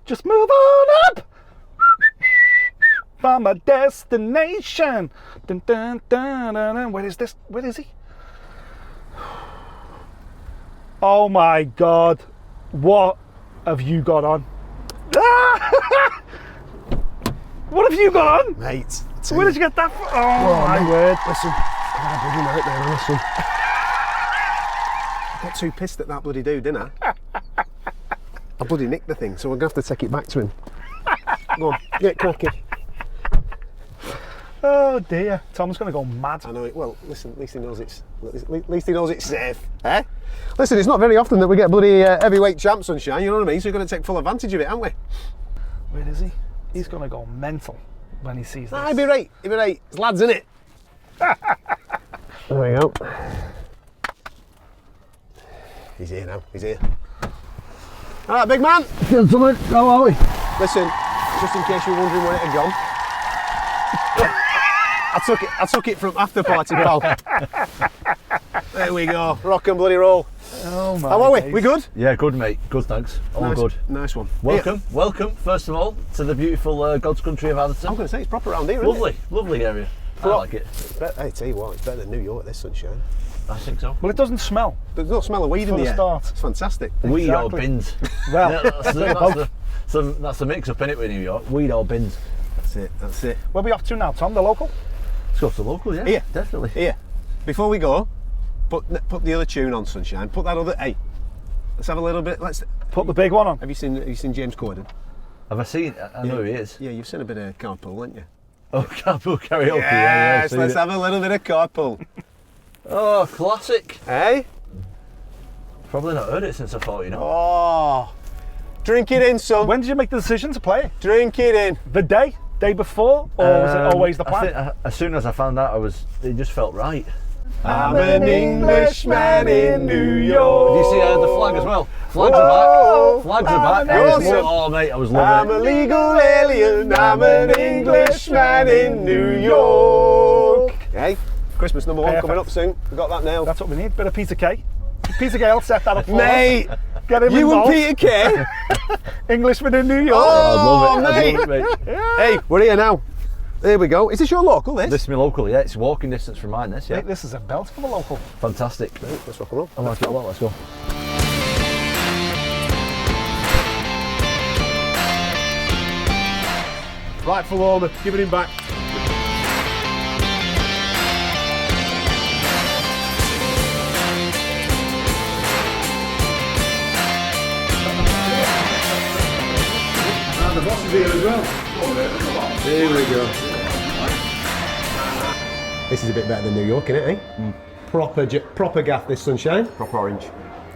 Just move on up. From a destination. Dun, dun, dun, dun, dun. Where is this? Where is he? Oh my God. What have you got on? What have you got on? Mate. Where did you get that from? Oh my word. Listen. God, I bloody know it there, listen. I got too pissed at that bloody dude, didn't I? I bloody nicked the thing, so we're going to have to take it back to him. Go on, get cracking. Oh dear, Tom's going to go mad. I know it. Well, listen, at least he knows it's safe. Eh? Listen, it's not very often that we get bloody heavyweight champ, Sunshine, you know what I mean? So we've got to take full advantage of it, haven't we? Where is he? He's going to go mental when he sees this. He'll be right, he'll be right. There's lads in it. There we go. He's here now, he's here. All right, big man. Gentlemen, how are we? Listen, just in case you were wondering where it had gone. I took it from after party, pal. There we go. Rock and bloody roll. Oh my How are we? days. We good? Yeah, good mate. Good, thanks. All Nice, good. Nice one. Welcome, welcome, first of all, to the beautiful God's country of I Atherton. was going to say, it's proper around here, Lovely, lovely area. I like it. Hey, tell you what, it's better than New York, this, Sunshine. I think so. Well, it doesn't smell. There's no smell of weed in For the a air. start. It's fantastic. Weed or Exactly. bins. Well, Yeah, that's the mix up in it with New York. Weed or bins. That's it, that's it. where are we off to now, Tom? The local? Let's go to the local, yeah. Here. Definitely. Here, before we go, put the other tune on, Sunshine. Put that other, hey, let's have a little bit, Put the big one on. have you seen James Corden? Have I seen? I know who he is. Yeah, you've seen a bit of carpool, haven't you? Oh, Carpool Karaoke. Yes, yeah, let's have a little bit of carpool. Oh, classic. Hey? Probably not heard it since I thought, you know. Oh, drink it in, son. When did you make the decision to play it? Drink it in. The day before? Or was it always the plan? I think, as soon as I found out, it just felt right. I'm an Englishman in New York. Did you see I had the flag as well? Flags Whoa. are back. Flags are back. Awesome. Oh mate, I was I'm loving a it. legal alien, I'm an Englishman in New York. Hey, Christmas number one coming up soon. We got that nailed. That's what we need. Bit of Peter Kay. Peter Kay will set that up for Mate, us. Get him you and involved. Peter Kay? Englishman in New York. Oh, I'd love it. mate. I'd love it, mate. Hey, we're here now. There we go. Is this your local, this? This is my local, yeah. It's walking distance from mine, this, yeah. Mate, this is a belt for the local. Fantastic. Let's rock and roll. I like it a lot, let's go. Rightful owner, giving him back. And the boss is here as well. There we go. This is a bit better than New York, isn't it, eh? Proper gaff, this, Sunshine. Proper orange.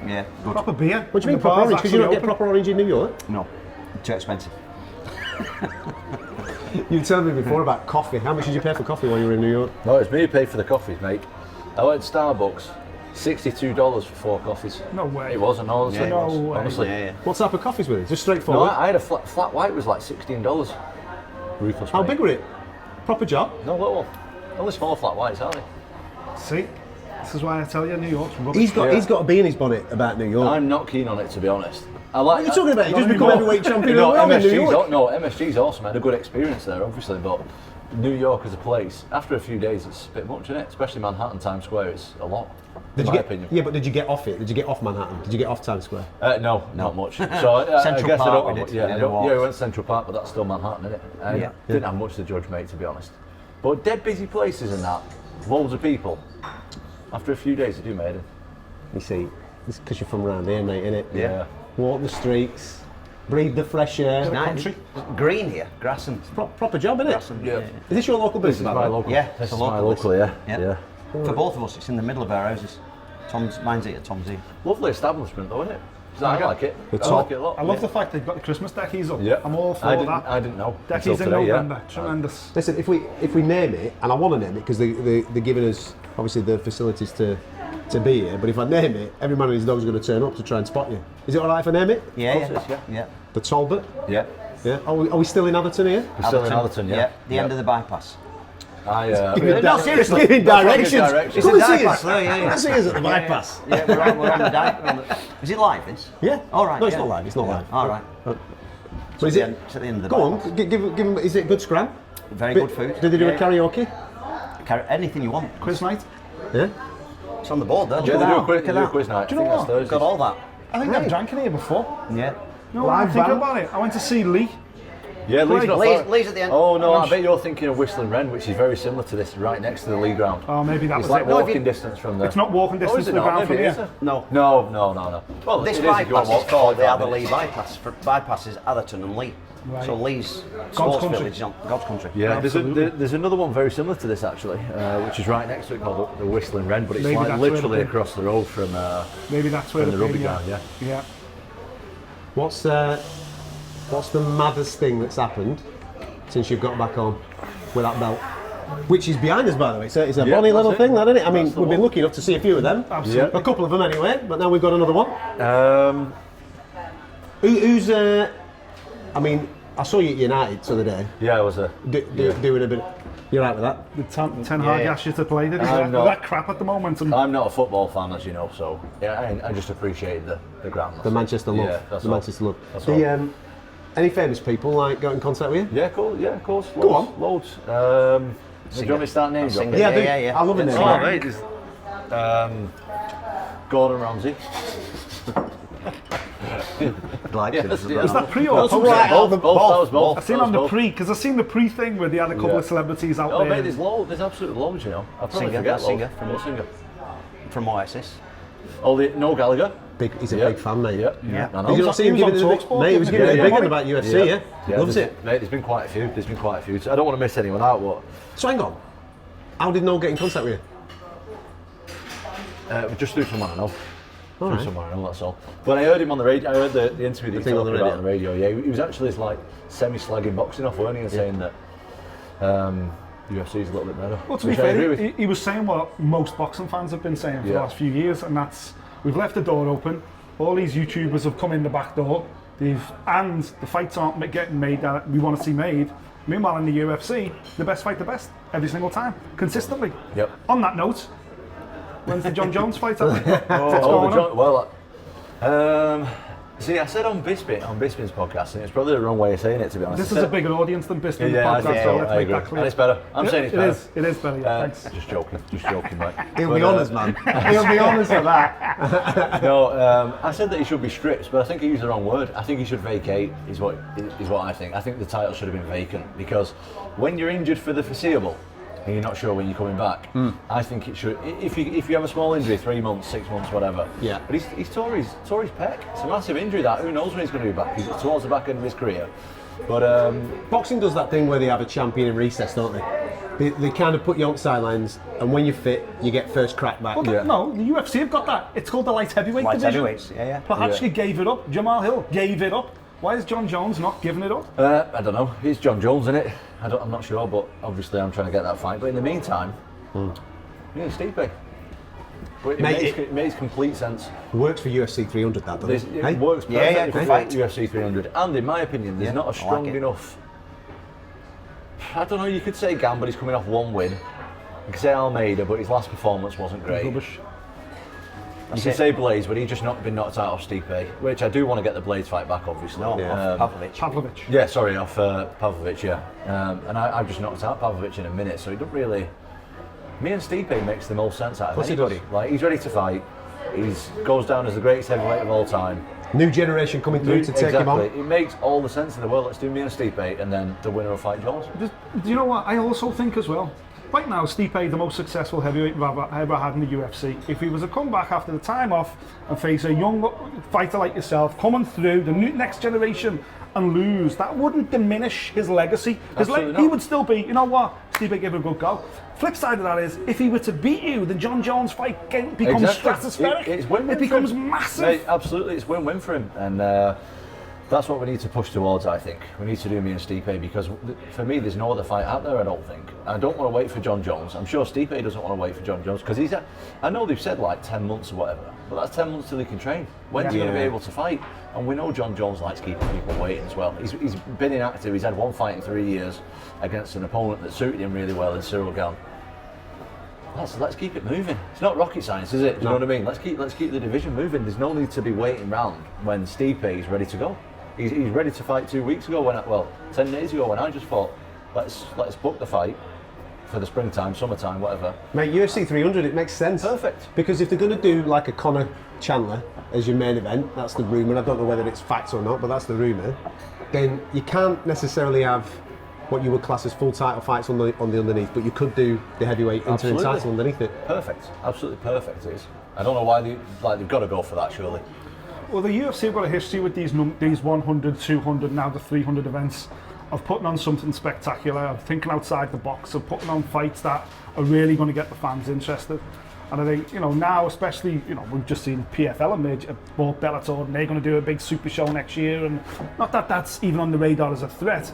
Yeah, good. Proper beer. What do you mean proper orange? Because you don't get proper orange in New York? No, too expensive. You told me before about coffee. How much did you pay for coffee while you were in New York? No, it's me who paid for the coffees, mate. I went to Starbucks, $62 for 4 coffees. No way. It wasn't, honestly. Yeah, it was. No way. Honestly. Yeah, yeah. What type of coffees were they? Just No, straightforward? I had a flat white was like $16. Ruthless, How mate. big were it? Proper job? No, little one. Only small flat whites, aren't they? See, this is why I tell you, New York's rubbish. He's got a bee in his bonnet about New York. I'm not keen on it, to be honest. I like. What are you talking about? You just become heavyweight champion No, of the world in New York. MSG's awesome. I had a good experience there, obviously, but New York as a place, after a few days, it's a bit much, isn't it? Especially Manhattan, Times Square, it's a lot. Did in you my get? opinion. Yeah, but did you get off it? Did you get off Manhattan? Did you get off Times Square? No, not much. So I Central guess Park I don't. we did. Yeah, We I did don't, walks. yeah, we went to Central Park, but that's still Manhattan, isn't it? Yeah. Didn't have much to judge, mate, to be honest. But dead busy places and that, loads of people. After a few days, they do, mate. You see, it's because you're from around here, mate, innit? Yeah. Walk the streets, breathe the fresh air. Nice. Green here, grass and Proper job, innit? Yeah. Is this your local business? This is my local. Yeah, This it's a is my local local, yeah. Yeah. Yeah. For both of us, it's in the middle of our houses. Mine's here, Tom's here. Lovely establishment, though, isn't it? I like it. The I top. like it a lot. I love the fact they've got the Christmas deckies up. Yeah. I'm all for that. I didn't know. Deckies until in today, November, yeah. tremendous. Listen, if we name it, and I want to name it because they're giving us obviously the facilities to be here. But if I name it, every man and his dog's going to turn up to try and spot you. Is it all right if I name it? Yeah, Of course it is, yeah. The Talbot. Yeah. Yeah. Are we still in Atherton here? We're still in Atherton, yeah. The end of the bypass. No, seriously. Giving directions. directions. It's Come a and see bypass us. there, yeah. Come and see us at the bypass. Yeah, we're on the dike. Is it live, Vince? Yeah. All right. No, it's yeah. not live. It's not live. All right. But is it? It's at the end of the Go bypass. on, give him. Is it good scram? Very good food. Did they do a Yeah. karaoke? Anything you want. Quiz night. Yeah. It's on the board there. Yeah, Look they at do a that. quiz, Look they at do a that. quiz night. Do you know I think what? that's Thursday. Got all that. I think I've drank in here before. Yeah. No, Live I'm thinking band. about it. I went to see Lee. Yeah, Lee's not far. Lee's at the end. Oh no, I bet you're thinking of Whistling Wren, which is very similar to this, right next to the Lee ground. Oh, maybe that It's was like it. walking distance from the. It's not walking Oh, distance is to it the not? ground from Maybe it here. is. No. No. Well, This it is if you want bypass to is called the 45 Atherton minutes. bypass. Bypasses Atherton and Lee. Right. So Lee's sports country. village is on God's country. Yeah, Absolutely. there's another one very similar to this actually, which is right next to it called the Whistling Wren, but it's Maybe like that's where literally the- across the road from. Maybe that's where From the they've rugby been, ground, yeah. Yeah. What's the maddest thing that's happened since you've got back home with that belt? Which is behind us, by the way. It's a Yeah, bonny that's little it. thing, that, isn't it? I mean, That's the we've been one. lucky enough to see a few of them. Absolutely. A couple of them anyway, but now we've got another one. Yeah. Who's I mean, I saw you at United the other day, Yeah, I was a. doing a bit. You're right with that? The Ten Hag Yeah. asked you to play, did he? I'm With not- that crap at the moment. And I'm not a football fan, as you know, so yeah, I just appreciate the ground. The Manchester love. Yeah, that's the all. Manchester love. That's The, all. any famous people like got in contact with you? Yeah, cool. Yeah, of course. Go Loads, Loads. Do you want me to start names? Singer. Yeah, I do. Yeah. I love it. Oh, mate, Gordon Ramsay. Like Yeah, it. that's- was that pre or That's post? right. Both, that was both. I've seen that on was the both. pre, because I've seen the pre thing where they had a couple Yeah. of celebrities out Oh, there. mate, there's loads. There's absolute loads, you know. I probably Singer, forget that singer loads. from- What singer? From Oasis. Oh, Noel Gallagher. He's a Yeah. big fan, mate. Yeah. Yeah. I know. Did you not see him He was giving on it a big, TalkSport, mate? He was wasn't giving he? it a big Yeah. one about UFC, yeah? Loves it. Mate, there's been quite a few. There's been quite a few. So I don't want to miss anyone out, but So hang on. How did Noel get in contact with you? just through someone I know. Through right. someone I know, that's all. When I heard him on the radio, I heard the interview that he thing on talked the about on the radio. Yeah, he was actually like semi-slagging boxing off, weren't he, and saying that UFC is a little bit better. Well, to be which I agree fair, with. he was saying what most boxing fans have been saying for the Yeah. last few years, and that's we've left the door open. All these YouTubers have come in the back door. And the fights aren't getting made that we want to see made. Meanwhile, in the UFC, the best fight the best every single time, consistently. Yep. On that note, when's the John Jones fight? What's going on? Well, see, I said on Bisping's podcast, and it's probably the wrong way of saying it, to be honest. This I is a said- bigger audience than Bisping Yeah, I podcast, think so so. let's I make agree. that clear. And it's better. I'm saying it's better. It is better, yeah, thanks. Just joking, mate. He'll But, be honest, man. He'll be honest with that. No, I said that he should be stripped, but I think he used the wrong word. I think he should vacate, is what I think. I think the title should have been vacant, because when you're injured for the foreseeable, and you're not sure when you're coming back, I think it should. If you have a small injury, 3 months, 6 months, whatever. Yeah. But he's tore his pec. It's a massive injury. That who knows when he's going to be back? He's towards the back end of his career. But Boxing does that thing where they have a champion in recess, don't they? They kind of put you on sidelines, and when you're fit, you get first crack back. Well, no, the UFC have got that. It's called the light heavyweight Light division. heavyweights, yeah. Perhaps Yeah. you gave it up. Jamal Hill gave it up. Why is John Jones not giving it up? I don't know. It's John Jones, isn't it? I'm not sure, but obviously I'm trying to get that fight. But in the meantime, yeah, Stipe. But it Mate, makes complete sense. Works for UFC 300, that doesn't it? It works Yeah, perfectly good for fight. UFC 300. And in my opinion, there's Yeah, not a I like strong it. enough. I don't know. You could say Gam, but he's coming off one win. You could say Almeida, but his last performance wasn't great. Rubbish. You can say Blaze, but he's just not been knocked out off Stipe, which I do want to get the Blaze fight back, obviously. No, Pavlovich. Pavlovich. Yeah, sorry, off Pavlovich, yeah. And I've just knocked out Pavlovich in a minute, so he don't really. Me and Stipe makes the most sense out of course he anybody. Like, he's ready to fight. He goes down as the greatest heavyweight of all time. New generation coming through to take him on. It makes all the sense in the world. Let's do me and Stipe, and then the winner will fight Jones. Do you know what? I also think as well. Right now, Stipe, the most successful heavyweight we've ever had in the UFC. If he was to come back after the time off and face a young fighter like yourself, coming through the next generation and lose, that wouldn't diminish his legacy. Absolutely He not. would still be, you know what? Stipe gave it a good go. Flip side of that is, if he were to beat you, the John Jones fight becomes stratospheric. It's win-win It for becomes him. massive. Mate, absolutely, it's win-win for him, and that's what we need to push towards. I think we need to do me and Stipe, because for me, there's no other fight out there. I don't think. I don't want to wait for John Jones. I'm sure Stipe doesn't want to wait for John Jones, because I know they've said like 10 months or whatever, but that's 10 months till he can train. When's he going to be able to fight? And we know John Jones likes keeping people waiting as well. He's been inactive. He's had one fight in 3 years against an opponent that suited him really well in Cyril Gane. Let's keep it moving. It's not rocket science, is it? Do you know what I mean? Let's keep the division moving. There's no need to be waiting round when Stipe is ready to go. He's ready to fight 2 weeks ago, 10 days ago when I just thought, let's book the fight for the springtime, summertime, whatever. Mate, UFC 300, it makes sense. Perfect. Because if they're going to do like a Conor Chandler as your main event, that's the rumour, I don't know whether it's facts or not, but that's the rumour, then you can't necessarily have what you would class as full title fights on the underneath, but you could do the heavyweight interim title underneath it. Perfect, absolutely perfect it is. I don't know why they've got to go for that, surely. Well, the UFC have got a history with these 100, 200, now the 300 events, of putting on something spectacular, of thinking outside the box, of putting on fights that are really going to get the fans interested. And I think, now especially, we've just seen PFL and bought Bellator, and they're going to do a big super show next year, and not that that's even on the radar as a threat,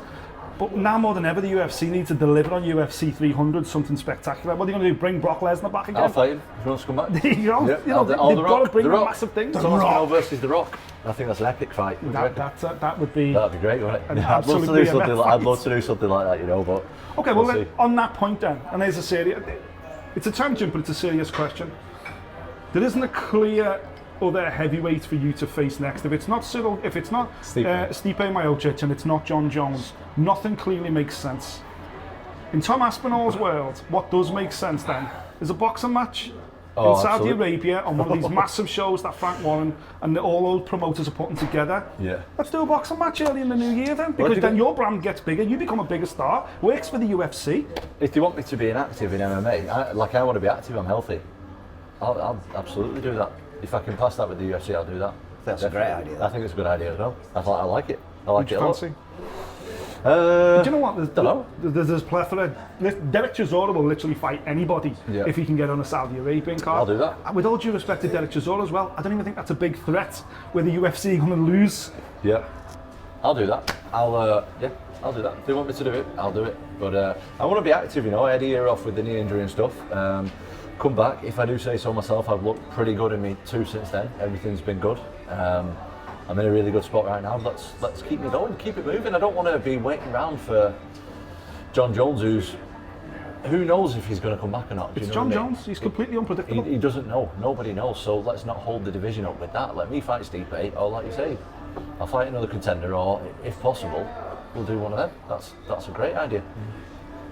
but now more than ever the UFC needs to deliver on UFC 300 something spectacular. What are they going to do, bring Brock Lesnar back again? I'll fight him if he wants to come back. They've got to bring a massive thing. Tom Aspinall versus The Rock. I think that's an epic fight. That would be... That'd be great, wouldn't it? I'd love to do something like that, but... Okay, well, on that point then, and there's a serious... It's a tangent, but it's a serious question. There isn't a clear other heavyweight for you to face next. If it's not Cyril, if it's not Stipe Miocic, and it's not John Jones, nothing clearly makes sense. In Tom Aspinall's world, what does make sense then is a boxing match in Saudi Arabia on one of these massive shows that Frank Warren and all those promoters are putting together. Yeah. Let's do a boxing match early in the new year then, because then your brand gets bigger, you become a bigger star, works for the UFC. If you want me to be active in MMA, I want to be active, I'm healthy. I'll absolutely do that. If I can pass that with the UFC, I'll do that. That's a great idea. I think it's a good idea as well. I like it. I like it a lot. Do you know what? There's a plethora. Derek Chisora will literally fight anybody if he can get on a Saudi Arabian card. I'll do that. With all due respect to Derek Chisora as well, I don't even think that's a big threat where the UFC are going to lose. Yeah, I'll do that. I'll do that. If they want me to do it, I'll do it. But I want to be active, I had a year off with the knee injury and stuff. Come back, if I do say so myself, I've looked pretty good in me too since then. Everything's been good. I'm in a really good spot right now. Let's keep me going, keep it moving. I don't want to be waiting around for John Jones, who knows if he's going to come back or not. It's John Jones. He's completely unpredictable. He doesn't know. Nobody knows. So let's not hold the division up with that. Let me fight Stipe, or like you say, I'll fight another contender, or if possible, we'll do one of them. That's a great idea.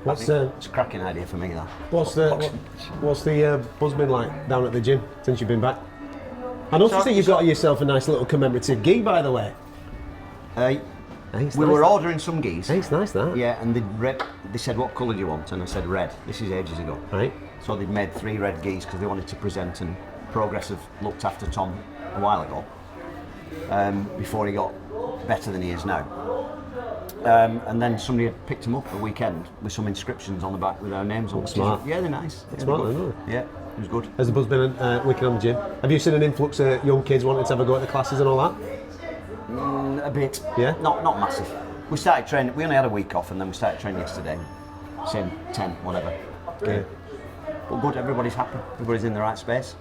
It's a cracking idea for me, that. What's the buzz been like down at the gym since you've been back? I noticed that you've got yourself a nice little commemorative gi, by the way. We were ordering some gis. Hey, it's nice that. Yeah, and they said, what colour do you want? And I said red. This is ages ago. Right. So they'd made 3 red gis because they wanted to present, and Progress have looked after Tom a while ago, before he got better than he is now. And then somebody had picked them up a weekend with some inscriptions on the back with our names on. Smart. Yeah, they're nice. That's smart, isn't it? Yeah, it was good. Has the buzz been wicked on the gym? Have you seen an influx of young kids wanting to have a go at the classes and all that? A bit. Yeah? Not massive. We started training, we only had a week off, and then we started training yesterday. Same 10, whatever. Okay. But good, everybody's happy. Everybody's in the right space.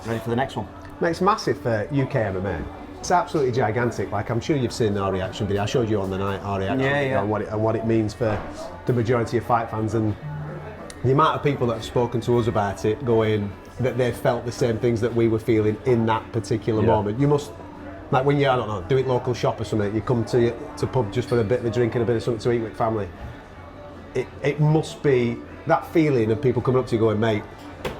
Ready for the next one. Mate, it's massive for UK MMA. It's absolutely gigantic. Like, I'm sure you've seen our reaction video. I showed you on the night our reaction video and what it means for the majority of fight fans, and the amount of people that have spoken to us about it, going that they felt the same things that we were feeling in that particular moment. You must, like, when you, I don't know, do it local shop or something, you come to pub just for a bit of a drink and a bit of something to eat with family. It must be that feeling of people coming up to you going, mate,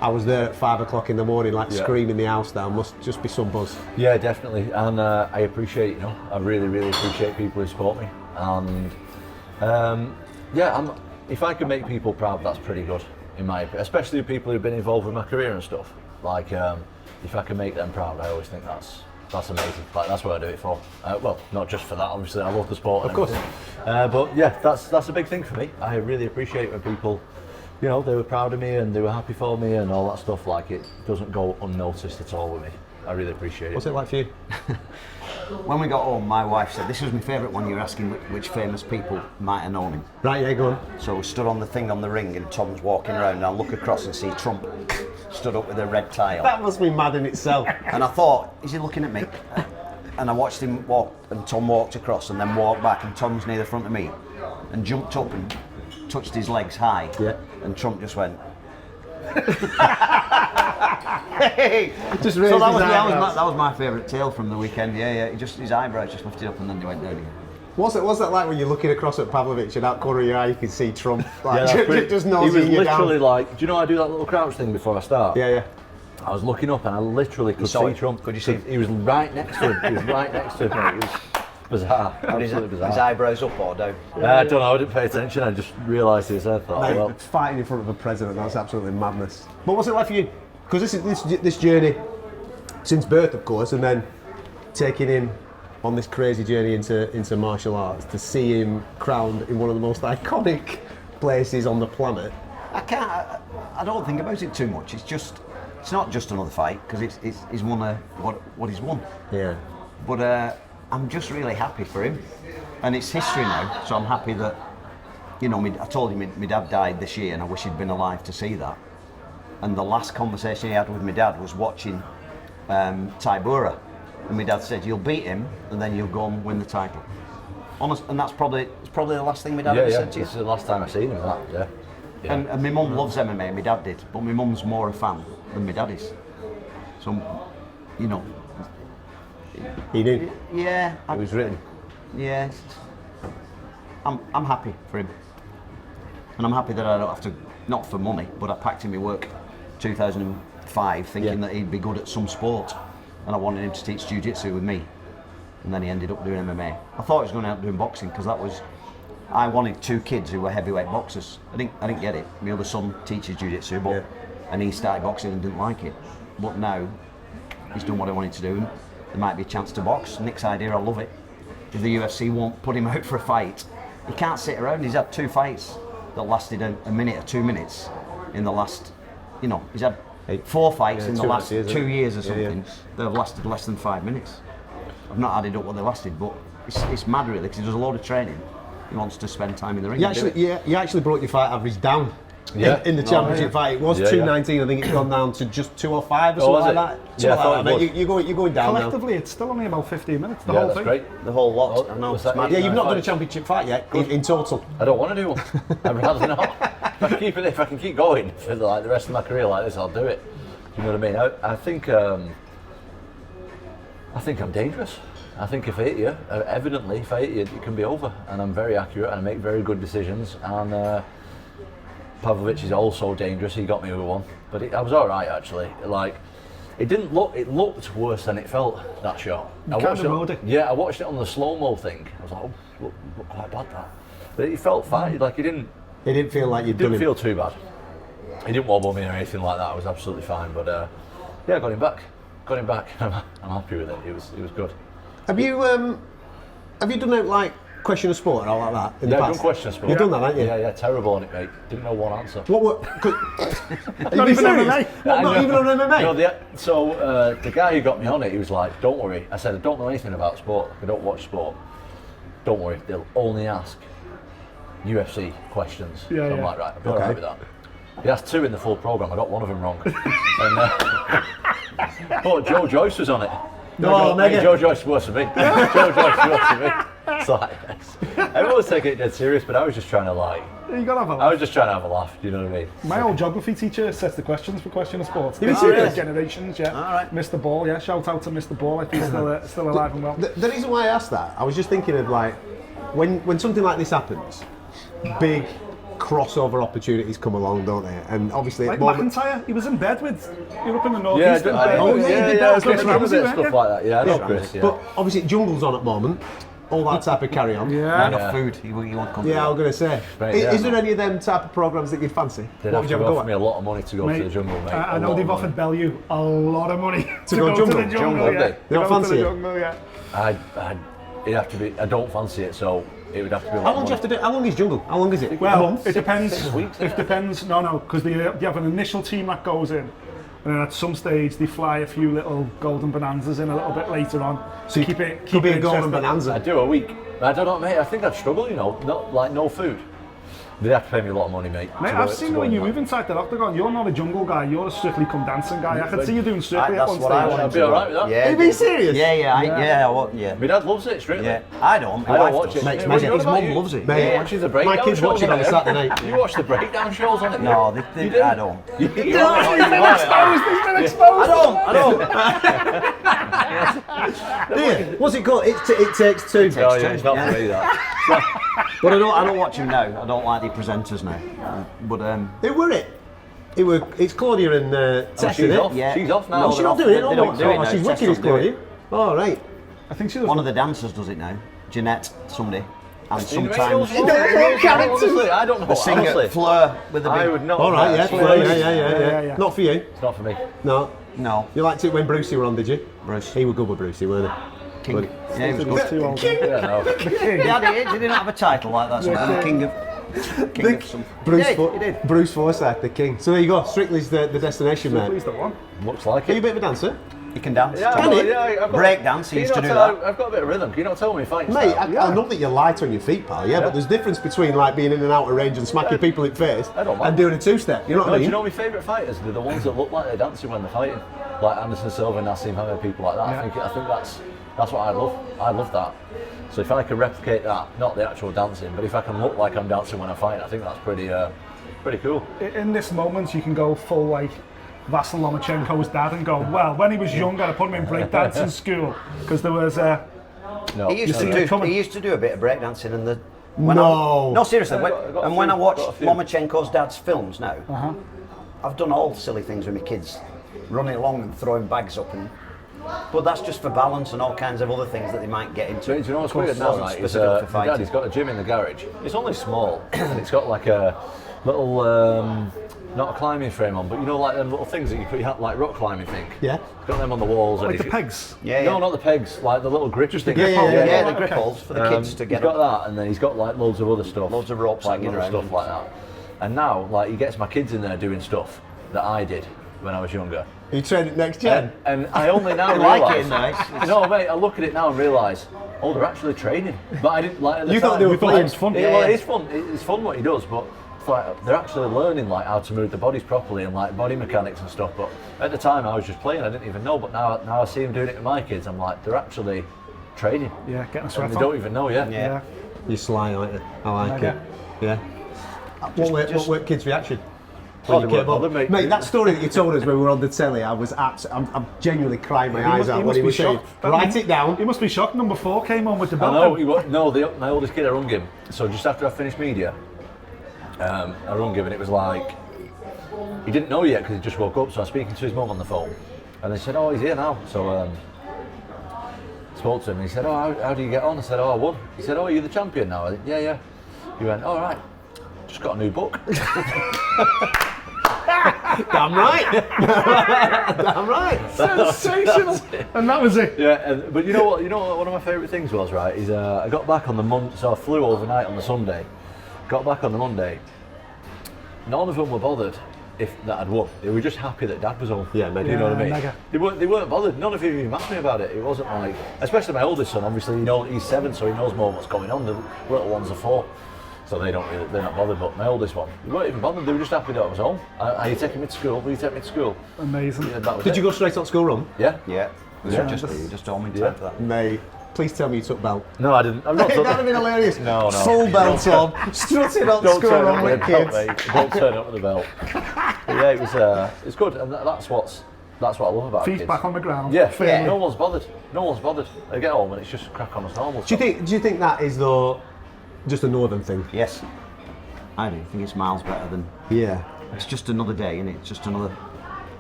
I was there at 5 o'clock in the morning, like screaming the house down. Must just be some buzz. Yeah, definitely. And I appreciate, I really, really appreciate people who support me. And if I can make people proud, that's pretty good, in my opinion. Especially people who've been involved with my career and stuff. Like, if I can make them proud, I always think that's amazing. Like, that's what I do it for. Well, not just for that, obviously. I love the sport. Of course. But yeah, that's a big thing for me. I really appreciate when people, they were proud of me and they were happy for me and all that stuff. Like, it doesn't go unnoticed at all with me. I really appreciate it. What's it like for you? When we got home, my wife said, this was my favourite one, you were asking which famous people might have known him. Right, yeah, go on. So we stood on the thing on the ring and Tom's walking around, and I look across and see Trump stood up with a red tie on. That must be mad in itself. And I thought, is he looking at me? And I watched him walk, and Tom walked across and then walked back, and Tom's near the front of me and jumped up and touched his legs high. Yeah. And Trump just went. Just So raised that his eyebrows. was my favourite tale from the weekend. Yeah. His eyebrows just lifted up and then they went down again. What's that like when you're looking across at Pavlovich and out corner of your eye you can see Trump like, that's pretty- just he was nosing you literally down? like, do you know I do that little crouch thing before I start? Yeah. I was looking up and I literally could saw see it? Trump. Could you see him? He was right next to him. He was right next to him. It was bizarre. Absolutely bizarre. His eyebrows up or down? I don't know, I didn't pay attention. I just realised his head. Thought, Mate, well, fighting in front of a president, that's absolutely madness. But what's it like for you? Because this journey, since birth of course, and then taking him on this crazy journey into martial arts, to see him crowned in one of the most iconic places on the planet. I don't think about it too much. It's not just another fight because he's won what he's won. Yeah. But I'm just really happy for him, and it's history now. So I'm happy that, you know, I told you my dad died this year, and I wish he'd been alive to see that. And the last conversation he had with my dad was watching Tybura, and my dad said, "You'll beat him, and then you'll go and win the title." Honest, and it's probably the last thing my dad ever said to you. This is the last time I seen him. That, yeah. And my mum loves MMA, my dad did, but my mum's more a fan than my dad is. So, you know. He knew. Yeah. It was written. Yeah. I'm happy for him. And I'm happy that I don't have to, not for money, but I packed in my work 2005 thinking that he'd be good at some sport. And I wanted him to teach jiu-jitsu with me. And then he ended up doing MMA. I thought he was going to end up doing boxing because I wanted 2 kids who were heavyweight boxers. I didn't get it. My other son teaches jiu-jitsu, and he started boxing and didn't like it. But now he's done what I wanted to do. And there might be a chance to box. Nick's idea, I love it. If the UFC won't put him out for a fight, he can't sit around. He's had 2 fights that lasted a minute or 2 minutes in the last, you know, he's had 4 fights in the last 2 years or something that have lasted less than 5 minutes. I've not added up what they lasted, but it's mad really because he does a load of training. He wants to spend time in the ring. You actually brought your fight average down. Yeah. In the championship fight, it was 219. I think it's gone down to just 205 or something like that. Yeah, I thought it was. You're going down Collectively, now. it's still only about 15 minutes. The Yeah, whole that's thing. great. The whole lot. Oh, I know. was It's that mad. Yeah, you've not done a Fight. championship fight yet in total. I don't want to do one. I'd rather not. If I can keep going for like the rest of my career like this, I'll do it. You know what I mean? I think I'm dangerous. I think if I hit you, evidently, if I hit you, it can be over. And I'm very accurate and I make very good decisions. And Pavlovich is also dangerous. He got me with one, but I was all right actually. Like, it didn't look. It looked worse than it felt. That shot. I watched it. Yeah, I watched it on the slow mo thing. I was like, oh, look quite bad that. But it felt fine. Like it didn't. It didn't feel like you'd done Didn't it. feel too bad. He didn't wobble me or anything like that. It was absolutely fine. But yeah, I got him back. I'm happy with it. It was good. Have you done it like question of sport or all like that in the Yeah, I've past? done question of sport. You've done that, haven't you? Yeah, terrible on it, mate. Didn't know one answer. What were? Not even MMA. Not even on MMA. No, the guy who got me on it, he was like, "Don't worry." I said, "I don't know anything about sport. I don't watch sport. Don't worry. They'll only ask UFC questions." Yeah, So I'm yeah. like, right, I'll be all right with that. He asked 2 in the full program. I got one of them wrong. But Joe Joyce was on it. Mega. Joe Joyce was worse than me. Joe Joyce was worse than me. It's like, everyone's taking it dead serious, but I was just trying to You gotta have a I laugh. was just trying to have a laugh. Do you know what I mean? My old geography teacher sets the questions for Question of Sports. You serious? Generations, yeah. All right. Mr. Ball, yeah. Shout out to Mr. Ball if he's still alive and well. The reason why I asked that, I was just thinking of like when something like this happens, big crossover opportunities come along, don't they? And obviously, Like at the moment- McIntyre, he was in bed with. He was up in the Yeah, northeast. I Oh, yeah, he did that. Chris Chris Ramsey, Ramsey, stuff yeah. like that. Yeah, I know Chris. Yeah. But obviously, Jungle's on at the moment. All that type of carry on. Yeah. Enough food. You won't come. Yeah, I was going to say. Right, Is yeah. there any of them type of programs that you'd fancy? They'd What have would you to have a go offer me at? a lot of money to go to the jungle, mate. I A know lot they've of offered money. Bellew a lot of money to go go to jungle? the jungle. Jungle, Yeah. they? You To don't go fancy to the it? jungle, yeah. It'd have to be. I don't fancy it, so it would have to be. A lot How long of do you have to money. do? How long is Jungle? How long is it? Well, it depends. 6 weeks, It depends. No, because they have an initial team that goes in, and then at some stage they fly a few little golden bonanzas in a little bit later on. So keep it. Could be it a golden interesting. bonanza. I do a week. I don't know, mate. I think I'd struggle. You know, no food. They have to pay me a lot of money, mate. Mate, I've seen the way you move inside the octagon. You're not a jungle guy, you're a Strictly Come Dancing guy. I can see you doing Strictly at That's one what I stage. want I'd be alright with that. Yeah. Are you being serious? Yeah. My dad loves it, Strictly. Yeah. I don't. I don't watch it. Makes Yeah, me what sick. about His mum you? loves it. Mate, He watches the my breakdown kids shows watch it on a Saturday night. You watch the breakdown shows on it? No, You do? I don't. You He's been exposed, he's been exposed. I don't. Yeah. What's it called? It takes two. Oh yeah, it's not for me that. But I don't watch him now. I don't like the presenters now. But Who were it? It's Claudia and Tess, she's isn't off. it? Yeah. She's off now. No, she's not doing it. They don't do it now. She's Tess wicked, is doesn't do it. Claudia. Oh, right. I think she does. One of the dancers does it now. Jeanette, somebody. And Sometimes sometimes honestly, I don't know. the singer Honestly, Fleur with the I big. would not. All right, yeah, yeah. yeah. Not for you. It's not for me. No. No, You liked it when Brucey were on, did you? Bruce. He was good with Brucey, weren't he? King. Yeah, he was He's good. too old. Yeah, no. He had it. He didn't have a title like that. So King of some. Bruce, He did. Bruce Forsyth, the king. So there you go. Strictly's the destination, Please man. the one. Looks like Are you it. a bit of a dancer? He can dance. Yeah, Can he? I've got Break dance, he Can you used to not do tell- that. I've got a bit of rhythm. Can you not tell me fighting Mate, style? I know that you're light on your feet, pal, yeah, but there's difference between like being in and out of range and smacking people in the face I don't mind. and doing a two-step, you know what No, I do mean? you know my favourite fighters? They're the ones that look like they're dancing when they're fighting. Like Anderson Silva, Nassim Hamed, people like that. I think that's what I love. I love that. So if I can replicate that, not the actual dancing, but if I can look like I'm dancing when I'm fighting, I think that's pretty cool. In this moment, you can go full like Vasyl Lomachenko's dad and go, well, when he was younger, I put him in breakdancing school because there was No, He used, see to it coming. he used to do a bit of breakdancing and the. No. Seriously. I got a When I few, watch got a few. Lomachenko's dad's films now, I've done all silly things with my kids, running along and throwing bags up, but that's just for balance and all kinds of other things that they might get into. Do you know what's weird now, Wasn't right? Is, specific for my fighting. dad, he's got a gym in the garage. It's only small, and it's got like a little, not a climbing frame on, but you know, like them little things that you put, like rock climbing thing. Yeah. It's got them on the walls. like and the he's- pegs. Yeah, No, yeah. not the pegs, like the little grip thing. Yeah, the Okay. grip holes for the kids to He's get got up. that, and then he's got like loads of other stuff. Loads of ropes like hanging little around. stuff like that. And now, like, he gets my kids in there doing stuff that I did when I was younger. Are you training next gen? And I only now I like realise. it, nice. No, mate, I look at it now and realise, oh, they're actually training. But I didn't like. At the You thought time, they were we thought playing. it's fun. Yeah, Well, yeah. it is fun. It's fun what he does, but it's like they're actually learning like how to move their bodies properly and like body mechanics and stuff. But at the time, I was just playing. I didn't even know. But now I see him doing it with my kids. I'm like, they're actually training. Yeah, getting a sweat And they on. don't even know. Yeah. Yeah. You're sly, aren't you? I like Mega. it. Yeah. What were kids' reaction? Oh, When they you came weren't up? bothered, mate. That story that you told us when we were on the telly, I'm genuinely crying my eyes out when he was saying, write it down. He must be shocked. Number 4 came on with the I belt. know. then. My oldest kid, I rung him. So just after I finished media, I rung him, and it was like he didn't know yet because he just woke up. So I was speaking to his mum on the phone, and they said, "Oh, he's here now." So spoke to him, and he said, "Oh, how do you get on?" I said, "Oh, I won." He said, "Oh, you're the champion now." I said, "Yeah, yeah." He went, "All right, just got a new book." Damn right. Damn right. Sensational. And that was it. Yeah, but you know what? One of my favourite things was, right? Is I got back on the Monday, so I flew overnight on the Sunday. Got back on the Monday. None of them were bothered if that I'd won. They were just happy that Dad was home. Yeah, mega. You know what I mean? Mega. They weren't bothered. None of them even asked me about it. It wasn't like, especially my oldest son. Obviously, he's 7, so he knows more what's going on. The little ones are 4. So they're not bothered, but my oldest one, they weren't even bothered, they were just happy that I was home. Are you taking me to school? Will you take me to school? Amazing. Yeah, that was Did it. you go straight on school run? Yeah. Yeah. Yeah. Just told me in Yeah. time for that. Mate, please tell me you took belt. No, I didn't. I'm not That'd have been hilarious. No. Full belt on, strutting on Don't school turn run up with with a belt, kids. mate. Don't turn up with a belt. But yeah, it's good, and that's what I love about Feet kids. back on the ground. Yeah, Firmly. no one's bothered. No one's bothered. They get home and it's just crack on as normal. Do you think that is though just a northern thing? Yes. I do. I think it's miles better than. Yeah. It's just another day, isn't it? It's just another.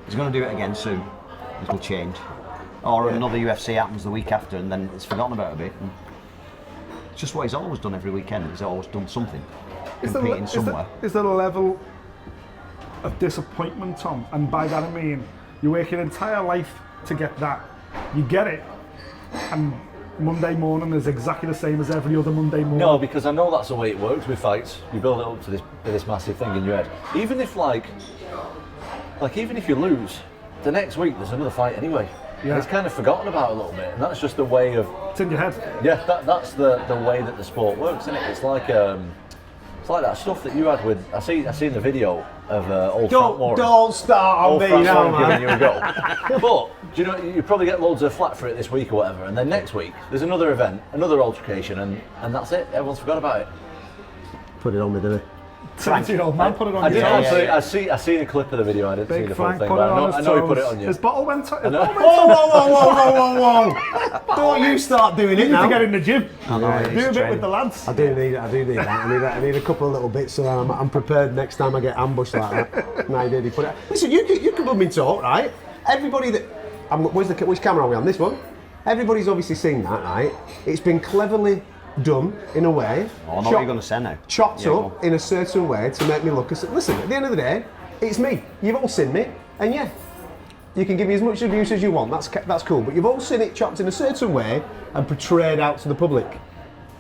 He's going to do it again soon. It'll change. Or another UFC happens the week after, and then it's forgotten about a bit. And it's just what he's always done every weekend. He's always done something, competing somewhere. Is there a level of disappointment, Tom? And by that I mean, you work your entire life to get that. You get it, and Monday morning is exactly the same as every other Monday morning. No, because I know that's the way it works with fights. You build it up to this massive thing in your head. Even if even if you lose, the next week there's another fight anyway. Yeah. And it's kind of forgotten about a little bit, and that's just the way of. It's in your head. Yeah, that's the way that the sport works, isn't it? It's like It's like that stuff that you had with. I seen the video of old Frank Don't, Warren. don't start on Old me Frank now, Warren giving man. you a go. But do you know you probably get loads of flack for it this week or whatever, and then next week there's another event, another altercation, and that's it. Everyone's forgot about it. Put it on me, didn't 70-year-old man put it on I your didn't head. actually. I seen a clip of the video. I didn't see Big the full Frank thing, put but it on I his know he toes. put it on you. His bottle went. His know. bottle went. Whoa! Don't you start doing You it need to now. get in the gym. know, Do it's a bit training. with the lads. I do need that. I need a couple of little bits so I'm prepared next time I get ambushed like that. No, you put it. Listen, you can love me talk, right? Everybody that which camera are we on? This one. Everybody's obviously seen that, right? It's been cleverly done in a way. Oh, I know what you're going to say now. Chopped Yeah, up in a certain way to make me look as. Listen, at the end of the day, it's me. You've all seen me, and yeah, you can give me as much abuse as you want. That's cool. But you've all seen it chopped in a certain way and portrayed out to the public.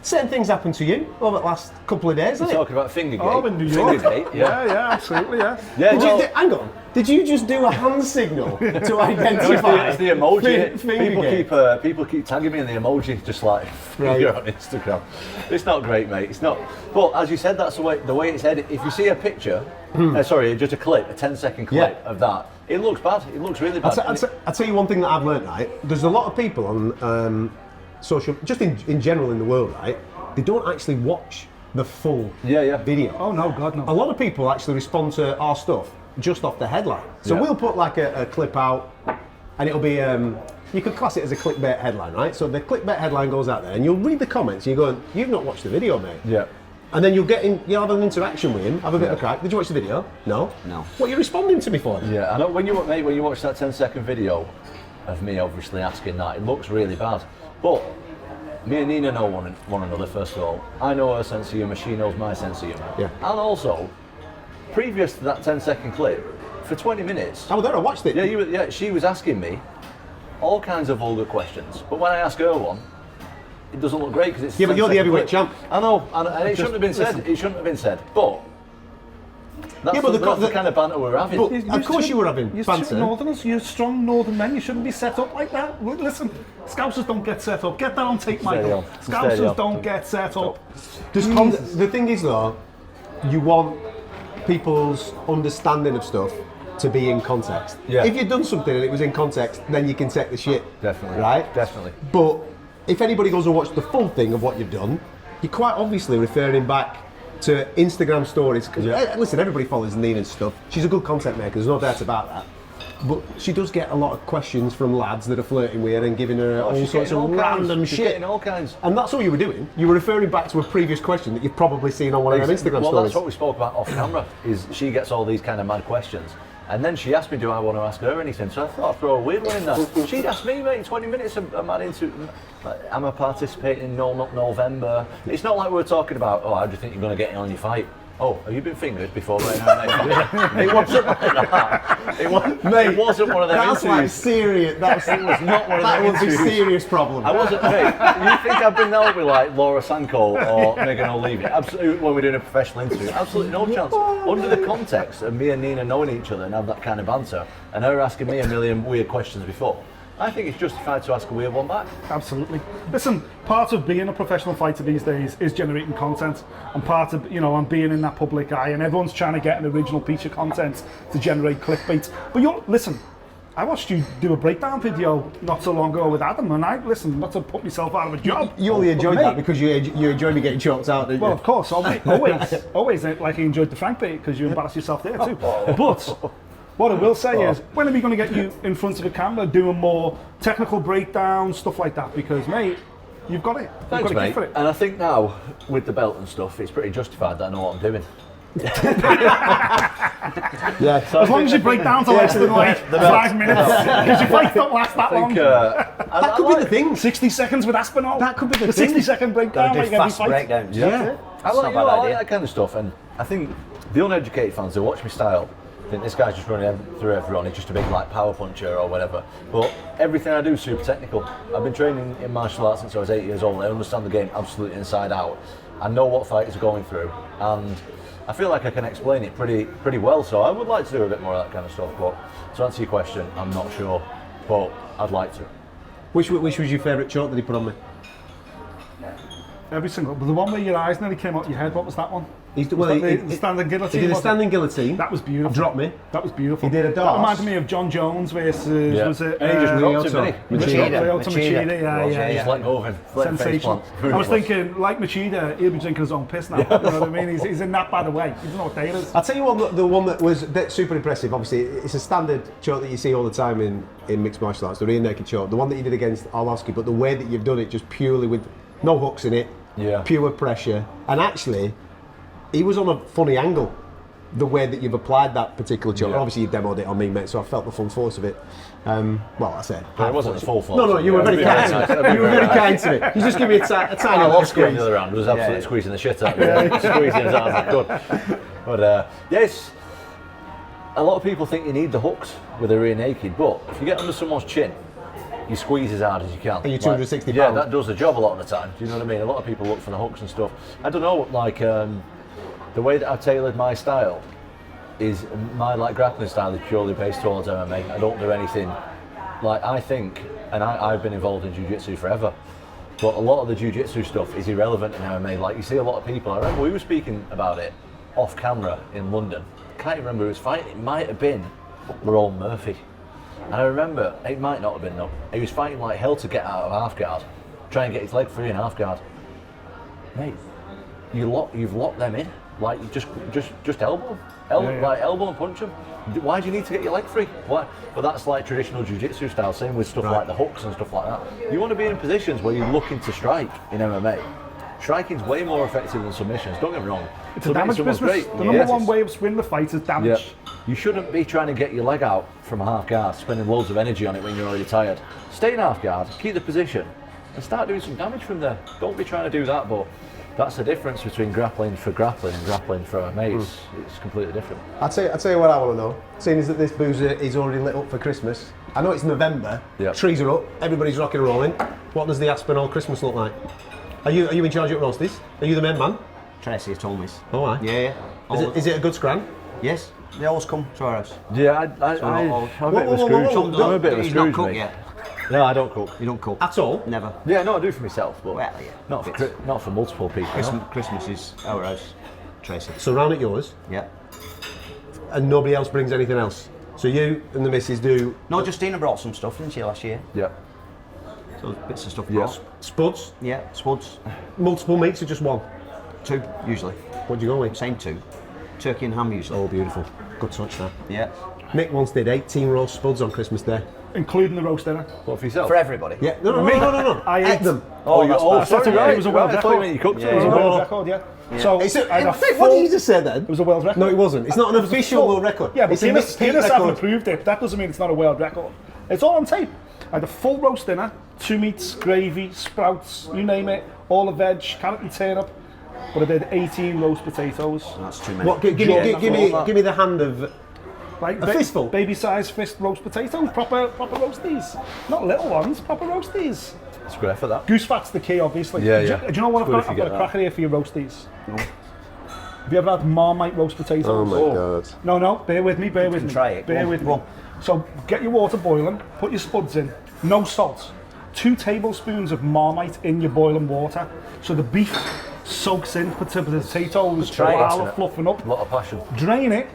Certain things happened to you over the last couple of days, You're hasn't it? talking about Fingergate. Oh, in New York. Fingergate, yeah. Yeah, absolutely, yeah. Yeah, Did well, you hang on. Did you just do a hand signal to identify? it's the emoji. Fingergate? People keep tagging me in the emoji, just like Right. you're on Instagram. It's not great, mate. It's not. But as you said, that's the way it's edited. If you see a picture, just a clip, a 10-second clip of that, it looks bad. It looks really bad. I'll tell you one thing that I've learned, right? There's a lot of people on social, just in general in the world, right? They don't actually watch the full video. Oh no, God no. A lot of people actually respond to our stuff just off the headline. So Yeah. we'll put like a clip out, and it'll be you could class it as a clickbait headline, right? So the clickbait headline goes out there, and you'll read the comments, and you're going, "You've not watched the video, mate." Yeah. And then you'll have an interaction with him, have a bit of crack. Did you watch the video? No. No. What are you responding to me for? Yeah, I know when you watch that 10-second video of me obviously asking that, it looks really bad. But me and Nina know one another, first of all. I know her sense of humour, she knows my sense of humour. Yeah. And also, previous to that 10-second clip, for 20 minutes, I was there, I watched it. yeah, she was asking me all kinds of vulgar questions. But when I ask her one, it doesn't look great because it's. Yeah, but you're the 10-second heavyweight clip. champ. I know, and it shouldn't have been said. It shouldn't have been said. But that's, but that's the kind of banter we're having. But- Of course you were having You're banter. Northerners, you're strong Northern men, you shouldn't be set up like that. Listen, Scousers don't get set up. Get that on tape, Steady Michael. on. Steady Scousers on. don't get set up. The thing is though, you want people's understanding of stuff to be in context. Yeah. If you've done something and it was in context, then you can take the shit. Definitely. Right? Definitely. But if anybody goes and watches the full thing of what you've done, you're quite obviously referring back to Instagram stories. Because listen, everybody follows Nina's stuff. She's a good content maker, there's no doubt about that. But she does get a lot of questions from lads that are flirting with her and giving her all she's sorts of getting all kinds. random She's shit. getting all kinds. And that's all you were doing. You were referring back to a previous question that you've probably seen on one of her Instagram well, stories. that's what we spoke about off camera. Is she gets all these kind of mad questions, and then she asked me, "Do I want to ask her anything?" So I thought I'd throw a weird one in there. She'd asked me, "Mate, 20 minutes. I'm into. Am I participating in November?" It's not like we were talking about. Oh, how do you think you're going to get on your fight? Oh, have you been fingered before? It wasn't like that. It wasn't one of them That's like interviews. serious. It was not one of That them would be interviews. serious problem. I wasn't, mate. You think I've been there with like Laura Sanko or Megan O'Leary? Absolutely, when we're doing a professional interview, absolutely no chance. Under the context of me and Nina knowing each other and have that kind of banter, and her asking me a million weird questions before, I think it's justified to ask a weird one back. Absolutely. Listen, part of being a professional fighter these days is generating content, and part of and being in that public eye, and everyone's trying to get an original piece of content to generate clickbait. But listen, I watched you do a breakdown video not so long ago with Adam, and not to put myself out of a job. You only enjoyed But that mate, because you enjoyed me getting choked out, didn't well, you? of course, always. Like you enjoyed the Frank bait because you embarrassed yourself there too. But what I will say is, when are we going to get you in front of a camera doing more technical breakdowns, stuff like that? Because, mate, you've got it. You've Thanks, got a mate. gift for it. And I think now, with the belt and stuff, it's pretty justified that I know what I'm doing. Yeah. As long as you break down to less than 5 minutes, because your fights don't last that long. That could be the thing. 60 seconds with Aspinall. That could be the the thing. 60-second breakdown. Gotta like do every fast fight. breakdowns. Yeah. I It's like, not a bad I like idea. that kind of stuff, and I think the uneducated fans who watch me style think this guy's just running through everyone, he's just a big like power puncher or whatever. But everything I do is super technical. I've been training in martial arts since I was 8 years old. I understand the game absolutely inside out. I know what fighters are going through, and I feel like I can explain it pretty well. So I would like to do a bit more of that kind of stuff. But to answer your question, I'm not sure, but I'd like to. Which was your favourite choke that he put on me? Every single, but the one where your eyes nearly came out your head, what was that one? He's, Was well, that the standing guillotine? he did a was it? standing guillotine. That was beautiful. Dropped me. That was beautiful. He did a That dart. reminded me of John Jones versus, was it? And he just dropped him, didn't he? Machida, yeah. Just let go of him. Sensational. I was thinking, like Machida, he'll be drinking his own piss now. You know what I mean? He's in that bad a way. He doesn't know what day it is. I'll tell you what, the one that was super impressive, obviously, it's a standard choke that you see all the time in mixed martial arts, the rear naked choke. The one that you did against Arlovsky, but the way that you've done it, just purely with no hooks in it, pure pressure. And actually, he was on a funny angle, the way that you've applied that particular choke. Obviously, you demoed it on me, mate, so I felt the full force of it. Well, I said. It wasn't the full force. No, you were very kind to me. You were very kind to me. You just give me a tiny little squeeze. The other round was absolutely squeezing the shit out of me. Squeezing his arms like good. But yes, a lot of people think you need the hooks with a rear naked, but if you get under someone's chin, you squeeze as hard as you can. And you're 260 Yeah, pounds. that does the job a lot of the time. Do you know what I mean? A lot of people look for the hooks and stuff. I don't know, like the way that I've tailored my style is my grappling style is purely based towards MMA. I don't do anything like I think, and I've been involved in jiu-jitsu forever. But a lot of the jiu-jitsu stuff is irrelevant in MMA. Like you see a lot of people. I remember we were speaking about it off camera in London. I can't even remember who was fighting. It might have been Lerone Murphy. And I remember, it might not have been though, he was fighting like hell to get out of half guard, try and get his leg free in half guard. Mate, you've locked them in. Like just elbow, like elbow and punch them. Why do you need to get your leg free? Why? But that's like traditional jiu-jitsu style. Same with stuff like the hooks and stuff like that. You want to be in positions where you're looking to strike in MMA. Striking's way more effective than submissions. Don't get me wrong. It's a damage business. The number one way of winning the fight is damage. Yeah. You shouldn't be trying to get your leg out from a half guard, spending loads of energy on it when you're already tired. Stay in half guard, keep the position, and start doing some damage from there. Don't be trying to do that, but that's the difference between grappling for grappling and grappling for MMA. It's completely different. I'll tell you what I want to know. Seeing as that this boozer is already lit up for Christmas, I know it's November, trees are up, everybody's rocking and rolling. What does the Aspinall Christmas look like? Are you in charge at Roasties? Are you the main man? Tracy told me. Oh, aye. Yeah. Is it a good scran? Yes. They always come to our house. Yeah, I'm a bit of a Scrooge. I'm a bit of a He's not Scrooge, cooked mate. yet. No, I don't cook. You don't cook? At all? Never. Yeah, no, I do for myself, but Well, yeah. not for multiple people. Christmas is our house, Tracy. So round at yours, Yeah. and nobody else brings anything else. So you and the missus do No, Justina brought some stuff, didn't she, last year? Yeah. So bits of stuff Yeah. brought. spuds, Yeah, spuds. multiple meats or just one? 2, usually. What do you go with? Same 2. Turkey and ham, usually. Oh, beautiful. Good touch there. Yeah. Nick once did 18 roast spuds on Christmas Day. Including the roast dinner. What for yourself? For everybody. Yeah, no. I ate ate them. Sorry, right. It was a world I thought you record. meant you cooked It was a it. world record, yeah. So I had a What did full- you just say then? It was a world record. No, it wasn't. It's not an official full- world record. Yeah, but it's a Guinness, Miss Peet Guinness haven't record. approved it. That doesn't mean it's not a world record. It's all on tape. I had a full roast dinner, 2 meats, gravy, sprouts, you name it, all the veg, carrot and turnip. But I did 18 roast potatoes. That's too many. What? Give me the hand of Like a fistful. baby-sized fist roast potatoes, proper roasties. Not little ones, proper roasties. It's good effort, that. Goose fat's the key, obviously. Yeah, do, yeah. do you know what It's good if I've you got a get cracker here for your roasties? No. Have you ever had Marmite roast potatoes? Oh my god. No, bear with me. can try it. Bear Go on, with go me. on. So get your water boiling, put your spuds in, no salt. 2 tablespoons of Marmite in your boiling water. So the beef soaks in the potatoes Try it. while they're fluffing up. A lot of passion. Drain it,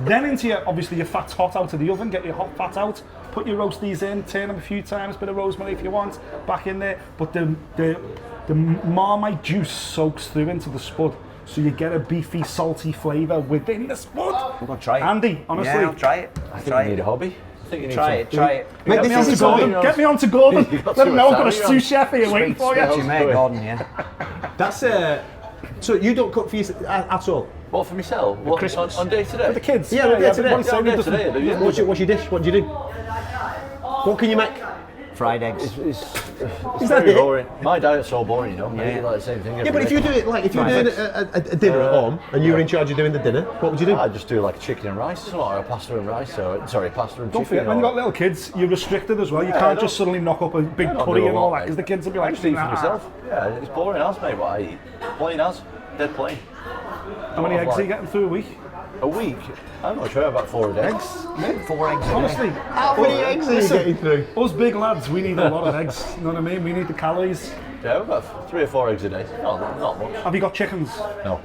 then into your, obviously your fat's hot out of the oven, get your hot fat out, put your roasties in, turn them a few times, bit of rosemary if you want, back in there. But the Marmite juice soaks through into the spud, so you get a beefy, salty flavour within the spud. I'm going to try it. Andy, honestly. Yeah, I'll try it. I think you need a hobby. I think you need Try it, try it. Mate, Get me this onto is Gordon. Gordon. Get me onto Gordon. You got Let too him know I've got a much sous salary chef here waiting for you. Speak to your mate, Gordon, yeah. That's So you don't cook for yourself at all? What, for myself? What, Christmas. on day to day? For the kids. Yeah, day to day. everybody Yeah, say on he day doesn't- to day, I do, yeah. What's your dish? What do you do? What can you make? Fried eggs. It's Is that very it? boring. My diet's so boring, you know. I Yeah. eat like the same thing every Yeah, but if day. you do it like if you're doing a dinner at home and you were in charge of doing the dinner, what would you do? I'd just do like a chicken and rice or a pasta and rice or pasta and Don't chicken. forget, when or- you've got little kids, you're restricted as well. You I can't know. just suddenly knock up a big I don't curry do a and all lot, that, because the mate. kids will be I like, just eat for "Nah." myself. Yeah, it's boring as, mate, what I eat. Plain as. Dead plain. How many eggs are you getting through a week? A week? I'm not sure, about 4 a day. Eggs? 4 eggs a day. Honestly. How many eggs are you getting through? Us big lads, we need a lot of eggs. You know what I mean? We need the calories. Yeah, about 3 or 4 eggs a day. Not much. Have you got chickens? No.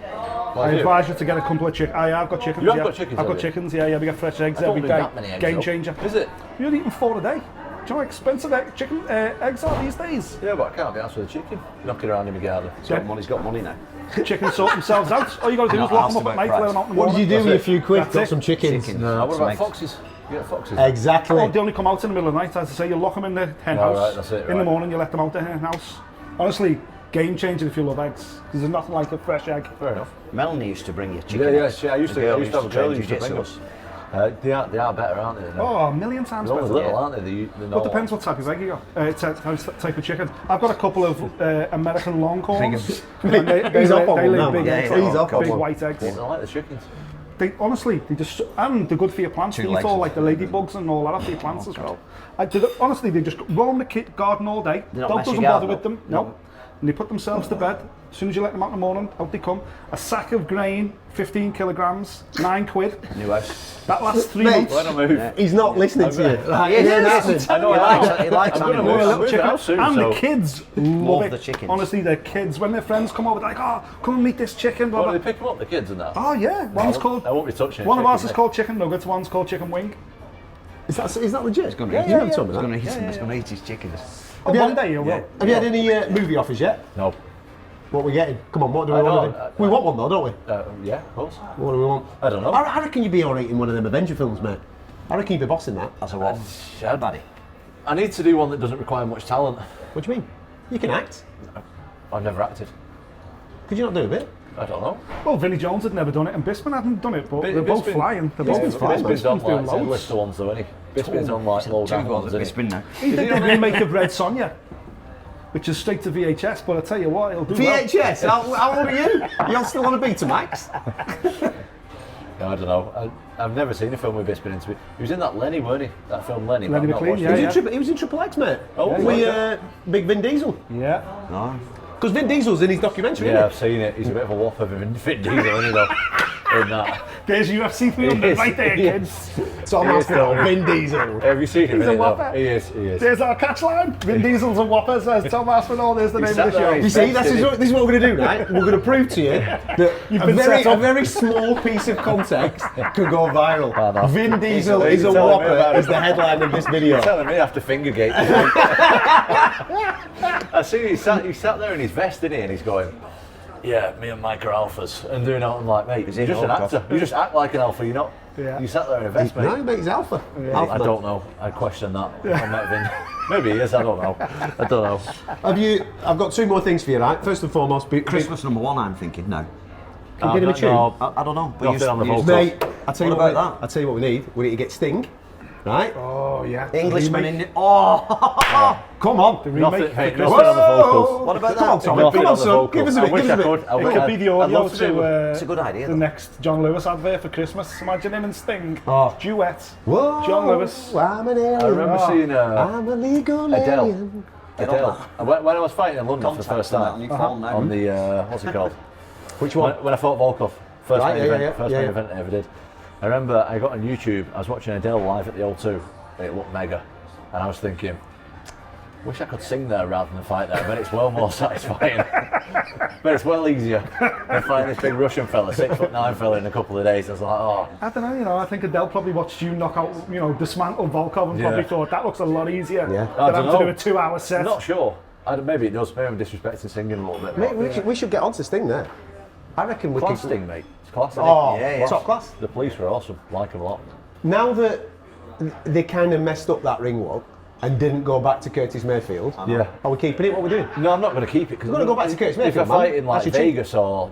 I advise you to get a couple of chickens. I have got chickens. You have yeah. got chickens, I've have got you? chickens. Yeah, we get fresh eggs I don't every do day. that many eggs, Game though. changer. Is it? You're eating 4 a day. Do you know how expensive chicken eggs are these days? Yeah, but I can't be asked with a chicken. Knocking around in my garden. He's got money now. Chickens sort themselves out. All you got to do is lock them up at night, let them out in the What morning. did you do with a few quid? That's Got it. some chickens. No, what Some about eggs. foxes? You get foxes? Exactly. Oh, they only come out in the middle of the night. As I say, you lock them in the hen Oh, house. right, that's it, In the right. morning, you let them out the hen house. Honestly, game changer if you love eggs. Because there's nothing like a fresh egg. Fair enough. Melanie used to bring you chicken. Yeah, eggs. I used to The girl have a girl train who used to bring jiu-jitsu. us. They are better, aren't they? Oh, a million times They're only better. little, aren't they? They're Well, not. it depends what type of egg you got. Type of chicken. I've got a couple of American Longhorns. And they He's off on lay one now, big man. eggs. He's off on Big one. white eggs. I like the chickens. Honestly, they just and they're good for your plants. Two They eat legs all of like the ladybugs and all that off your plants as God. well. Honestly, they just roam the garden all day. They don't Dog mess your doesn't bother garden with up? them. No. No. And they put themselves to bed. As soon as you let them out in the morning, out they come. A sack of grain, 15 kilograms, 9 quid. New house. That lasts 3 Mate, months. Why don't move? He's not listening to you. Right, He is. that's it. I know. He likes I'm gonna animals. move. Little Move chicken. out soon, And so- the kids love it. the chickens. Honestly, the kids, when their friends come over, they're like, oh, come and meet this chicken. Blah, What, blah. do they pick them up, the kids and that? Oh, yeah. One's called. I won't be touching One of chicken, ours is mate. called chicken nuggets, one's called chicken wing. Is that legit? He's gonna yeah, eat you it. never told me He's that. going to eat him. He's going to eat his chickens. Oh, you one had- day you will. Yeah. Have you had any movie offers yet? No. What are we getting? Come on, what do we I want know, to do? We want one though, don't we? Yeah, of course. What do we want? I don't know. I reckon you'd be alright in one of them Avenger films, mate. I reckon you'd be bossing that. That's a what? Yeah. Buddy. I need to do one that doesn't require much talent. What do you mean? You can act. I've never acted. Could you not do a bit? I don't know. Well, Vinnie Jones had never done it, and Bisping hadn't done it, but Bi- they're both Bisping- flying. They're Bisping's both flying, Bisping's on Bisping's doing like a loads. list of ones though, isn't he? Bisping's on like low down ones, Two isn't he? spin now. He did the remake of Red Sonja, which is straight to VHS, but I tell you what, it'll do well. VHS? How old are you? You're still on a Betamax? Yeah, I don't know. I've never seen a film with Bisping into it. He was in that Lenny, weren't he? That film Lenny. but Lenny I've not McLean, watched yeah, it. yeah. He was in Triple X, mate. Oh, with yeah. Big Vin Diesel. Yeah. No. Because Vin Diesel's in his documentary, Yeah, isn't I've seen it. He's a bit of a whopper Vin Diesel, isn't he though? In that. There's UFC 300 right there, kids. he? Tom Aspinall, Vin Diesel. Have you seen him? He's in a it, though? whopper. He is. There's our catch line. Vin Diesel's a whopper, says Tom Aspinall. There's the name of sat the there, show. You see, this is what we're going to do, right? We're going to prove to you that a been very, set up. a very small piece of context could go viral. I know. Vin Diesel is a Telling me whopper about it. is the headline of this video. Telling me after Fingergate. I see he sat there in his vest, didn't he? And he's going, yeah, me and Mike are alphas. And doing all, I'm like, mate, you're he just an Volkov? actor. You just act like an alpha, you're not. Yeah. You sat there in a vest, mate. No, mate, he's alpha. Alpha I man. don't know. I question that. I met Vin. Maybe he is, I don't know. I don't know. I've got 2 more things for you, right? First and foremost, Christmas number 1, I'm thinking. No. Can you get him a tune? No, I don't know. But Nothing on the vocals. Mate, I'll tell you What what, about I'll tell you what we need. We need to get Sting, right? Oh, yeah. Englishman Remake. in. Oh! Come on. The Nothing, remake. mate, for nothing Christmas. on the vocals. What about Come on, that? Tommy. Nothing Come on, on the son. vocals. Give us a I bit. wish Give us a I bit. could. It could be the I'd audio love to do it. It's a good idea. the though. next John Lewis advert for Christmas. Imagine him and Sting. Oh. Duet. Whoa, John Lewis. I'm an alien. I remember seeing I'm a legal Adele. alien. Adele. When I was fighting in London for the first On time, your phone now. on the, what's it called? Which one? When I fought Volkov, first Right, main yeah, event, yeah, first yeah, main yeah. event I ever did. I remember I got on YouTube, I was watching Adele live at the O2, and it looked mega, and I was thinking, wish I could sing there rather than fight there, but it's well more satisfying. But it's well easier than fighting this big Russian fella, 6'9" fella in a couple of days. I was like, oh. I don't know, I think Adele probably watched you knock out, dismantle Volkov and probably Yeah. thought that looks a lot easier Yeah. I than don't having to do know. a 2-hour set. I'm not sure. Maybe it does. Maybe I'm disrespecting singing a little bit. Mate, we should get on to Sting there. I reckon we Class could. Sting, mate. It's class. isn't Oh, it? Yeah. top class. The police were awesome. Like them a lot. Now that they kind of messed up that ring walk and didn't go back to Curtis Mayfield, Yeah. are we keeping it? What are we doing? No, I'm not going to keep it because You've got to go back to Curtis If Mayfield, I man. fight in like That's your cheat. Vegas or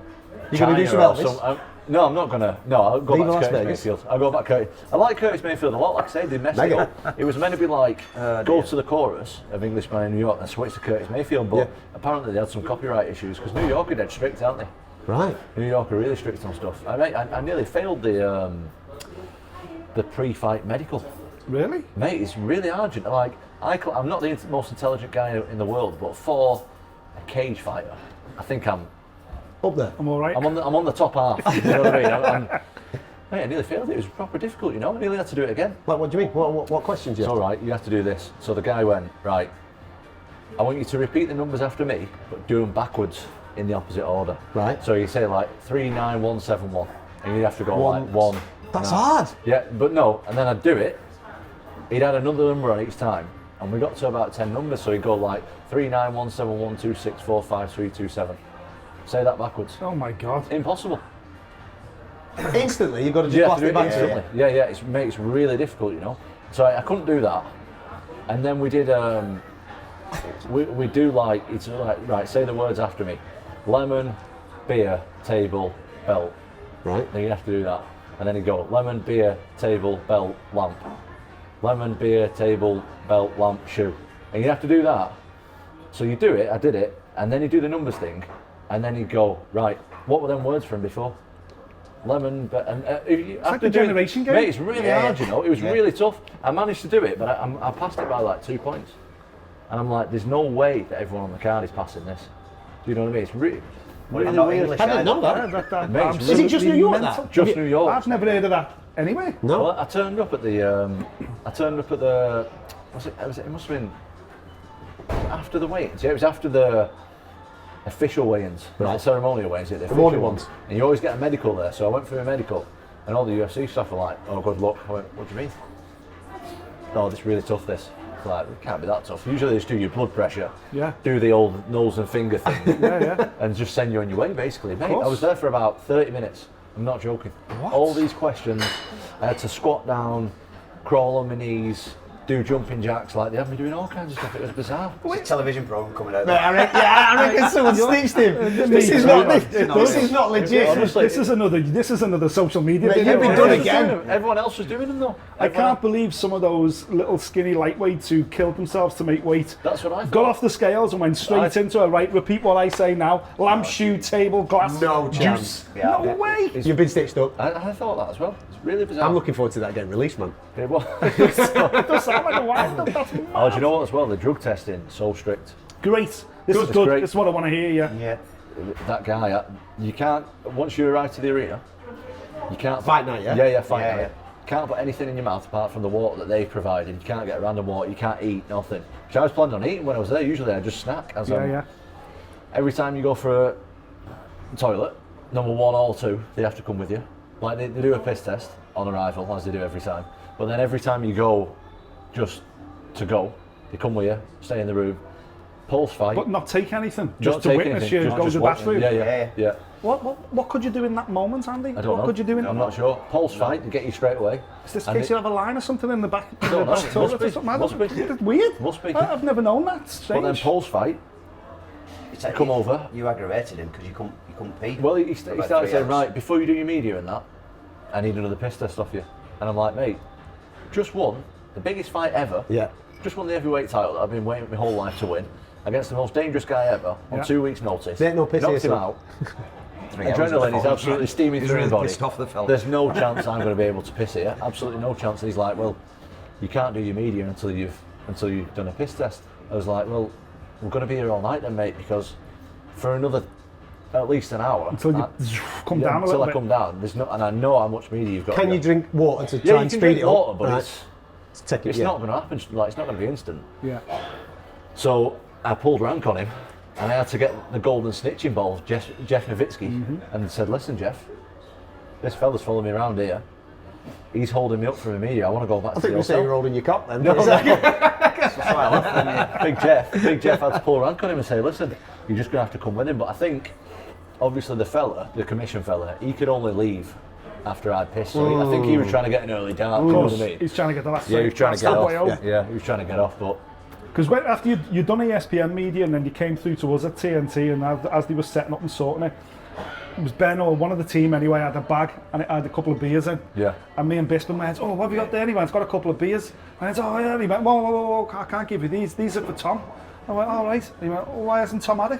You gonna do China some or Elvis? no, I'm not gonna. No, I'll go Viva back Las to Curtis Vegas. Mayfield. I'll go back Curtis. I like Curtis Mayfield a lot. Like I said, they messed it Mega. up. It was meant to be like go to the chorus of Englishman in New York and switch to Curtis Mayfield, but Yeah. apparently they had some copyright issues because New York are dead strict, aren't they? Right. New York are really strict on stuff. I nearly failed the pre-fight medical. Really? Mate, it's really hard. Like, I'm not the most intelligent guy in the world, but for a cage fighter, I think I'm Up there. I'm all right. on the top half. You know what I mean? Mate, I nearly failed it. It was proper difficult, I nearly had to do it again. What do you mean? What questions you It's have? all right. You have to do this. So the guy went, right, I want you to repeat the numbers after me, but do them backwards in the opposite order. Right. So you say like 39171, and you'd have to go like 1. That's 9. hard. Yeah, but no, and then I'd do it. He'd add another number on each time, and we got to about 10 numbers, so he'd go like 3917126453327. Say that backwards. Oh my God. Impossible. Instantly, you've got to just Yeah, blast it back to instantly. it. Yeah, it's really difficult, you know. So I couldn't do that. And then we did, we do like, it's like, right, say the words after me. Lemon, beer, table, belt. Right. Then you have to do that. And then you go, lemon, beer, table, belt, lamp. Lemon, beer, table, belt, lamp, shoe. And you have to do that. So you do it, I did it, and then you do the numbers thing, and then you go, right, what were them words from before? Lemon, but It's like the generation game. Mate, it's really hard, you know. It was really tough. I managed to do it, but I passed it by like 2 points. And I'm like, there's no way that everyone on the card is passing this. Do you know what I mean? It's really I'm not weird. English I didn't know Yeah, that. Mate, it's absolutely Is it just New York, mental. that? Just New York. I've never heard of that anyway. No. Well, I turned up at the. It must have been after the weigh-ins. Yeah, it was after the official weigh-ins, but not the ceremonial weigh-ins. The official morning ones. ones. And you always get a medical there. So I went through a medical, and all the UFC stuff were like, "Oh, good luck." I went, "What do you mean?" "No, this is really tough. This." It's like, it can't be that tough. Usually they just do your blood pressure, Yeah. do the old nose and finger thing, Yeah. and just send you on your way, basically. Mate, course. I was there for about 30 minutes. I'm not joking. What? All these questions, I had to squat down, crawl on my knees, do jumping jacks, like they had me doing all kinds of stuff. It was bizarre. There's a television programme coming out Mate, there. I reckon someone snitched him. This is not legit. Honestly, This is another social media Mate, video. you've been done again. Everyone else was doing them though. I can't believe some of those little skinny lightweights who killed themselves to make weight. That's what I thought. Got off the scales and went straight into a right. Repeat what I say now. Lamp, shoe, table, glass, No juice. chance. Yeah. No way. You've been stitched up. I thought that as well. It's really bizarre. I'm looking forward to that getting released, man. It was. It does sound like a wild. That's Oh, do you know what as well? The drug testing, so strict. great. This is It's good. great. This is what I want to hear. Yeah. Yeah. That guy, you can't, once you arrive to the arena, you can't... Fight night, yeah? Yeah, fight Yeah, night. yeah. Can't put anything in your mouth apart from the water that they've provided. You can't get random water, you can't eat, nothing. Which I was planning on eating when I was there. Usually I just snack. Yeah. Every time you go for a toilet, number 1 or 2, they have to come with you. Like they do a piss test on arrival, as they do every time. But then every time you go, just to go, they come with you, stay in the room, pulse fight. But not take anything. Don't Just to take witness anything, you just- go to just the watch bathroom. them. Yeah. Yeah. What could you do in that moment, Andy? I don't know. What could you do in I'm not sure. Pulse fight, to get you straight away. Is this And case you have a line or something in the back? I don't know. Toilet Must or be. something? I Must don't- be. It's weird. Must be. I've never known that. But Strange. then pulse fight, It's like come over. You aggravated him because you couldn't pee. Well, he for about started 3 saying, hours. right, before you do your media and that, I need another piss test off you. And I'm like, mate, just won the biggest fight ever. Yeah. Just won the heavyweight title that I've been waiting my whole life to win against the most dangerous guy ever on Yeah. 2 weeks' notice. There ain't no piss Knocked here, him son. out. 3 hours Adrenaline of is the absolutely steaming He's through really his body. pissed off the fella. There's no chance I'm going to be able to piss here. Absolutely no chance. And he's like, well, you can't do your media until you've done a piss test. I was like, well, we're going to be here all night then, mate, because for another at least an hour Until you come down a until little I bit. come down. There's no, and I know how much media you've got. Can to you go. drink water to Yeah, try you and can speed drink it water, up? but Right. it's Take it, it's yeah. not going to happen. Like it's not going to be instant. Yeah. So I pulled rank on him, and I had to get the golden snitch involved, Jeff Nowitzki, and said, "Listen, Jeff, this fella's following me around here. He's holding me up for the media. I want to go back I to think the you say you're hotel." holding your cock then. No, That's why I left him. Big Jeff had to pull rank on him and say, "Listen, you're just going to have to come with him." But I think, obviously, the commission fella, he could only leave after I'd pissed. So I think he was trying to get an early dart. You know what I mean? He's trying to get the last. Yeah, he was trying to get way off. home. Yeah, he was trying to get off, but. Because after you'd done ESPN media and then you came through to us at TNT, and as they were setting up and sorting it, it was Ben or one of the team anyway had a bag and it had a couple of beers in. Yeah. And me and Bisping went, "Oh, what have you got there?" He went, "It's got a couple of beers." And I went, "Oh yeah." And he went, "Whoa, I can't give you these. These are for Tom." I went, "All right." And he went, "Well, why hasn't Tom had it?"